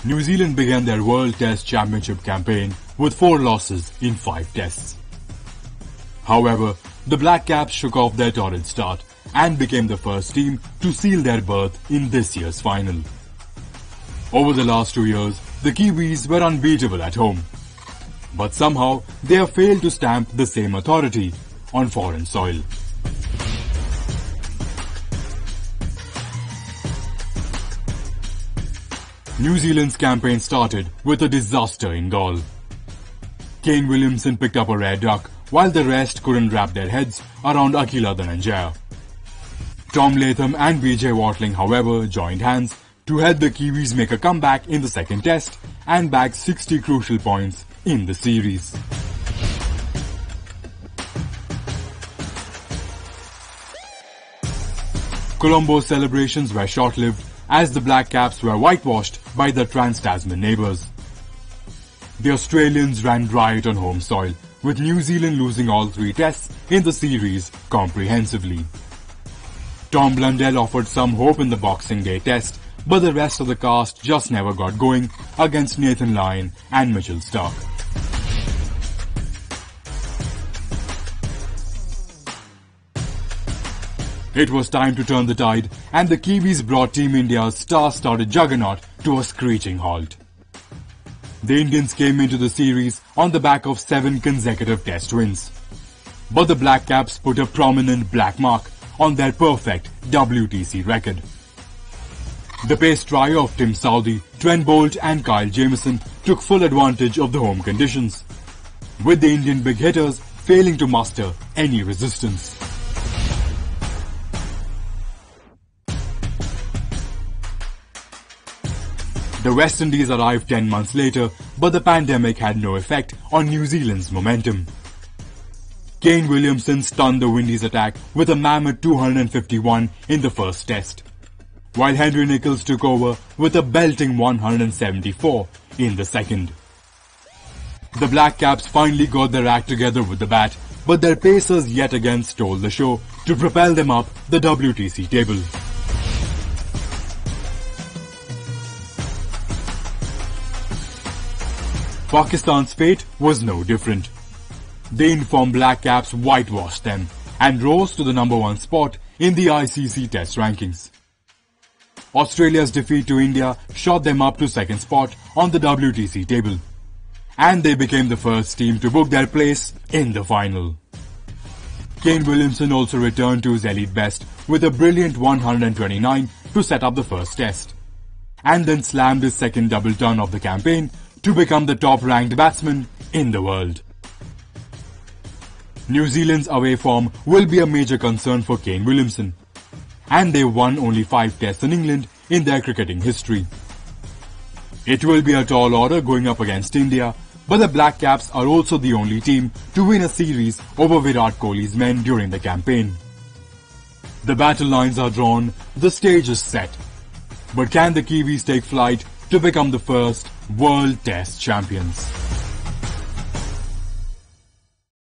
New Zealand began their World Test Championship campaign with 4 losses in 5 tests. However, the Black Caps shook off their torrid start and became the first team to seal their berth in this year's final. Over the last 2 years, the Kiwis were unbeatable at home. But somehow, they have failed to stamp the same authority on foreign soil. New Zealand's campaign started with a disaster in goal. Kane Williamson picked up a rare duck while the rest couldn't wrap their heads around Akila Dhananjaya. Tom Latham and BJ Watling, however, joined hands to help the Kiwis make a comeback in the second test and bag 60 crucial points in the series. Colombo's celebrations were short-lived as the Black Caps were whitewashed by their Trans-Tasman neighbours. The Australians ran riot on home soil, with New Zealand losing all 3 tests in the series comprehensively. Tom Blundell offered some hope in the Boxing Day test, but the rest of the cast just never got going against Nathan Lyon and Mitchell Starc. It was time to turn the tide, and the Kiwis brought Team India's star-studded juggernaut to a screeching halt. The Indians came into the series on the back of 7 consecutive test wins. But the Black Caps put a prominent black mark on their perfect WTC record. The pace trio of Tim Southee, Trent Boult and Kyle Jamieson took full advantage of the home conditions, with the Indian big hitters failing to muster any resistance. The West Indies arrived 10 months later, but the pandemic had no effect on New Zealand's momentum. Kane Williamson stunned the Windies attack with a mammoth 251 in the first test, while Henry Nicholls took over with a belting 174 in the second. The Black Caps finally got their act together with the bat, but their pacers yet again stole the show to propel them up the WTC table. Pakistan's fate was no different. The informed Black Caps whitewashed them and rose to the number 1 spot in the ICC Test rankings. Australia's defeat to India shot them up to 2nd spot on the WTC table, and they became the first team to book their place in the final. Kane Williamson also returned to his elite best with a brilliant 129 to set up the first test, and then slammed his second double turn of the campaign to become the top-ranked batsman in the world. New Zealand's away form will be a major concern for Kane Williamson, and they won only 5 tests in England in their cricketing history. It will be a tall order going up against India, but the Black Caps are also the only team to win a series over Virat Kohli's men during the campaign. The battle lines are drawn, the stage is set. But can the Kiwis take flight to become the first World Test champions?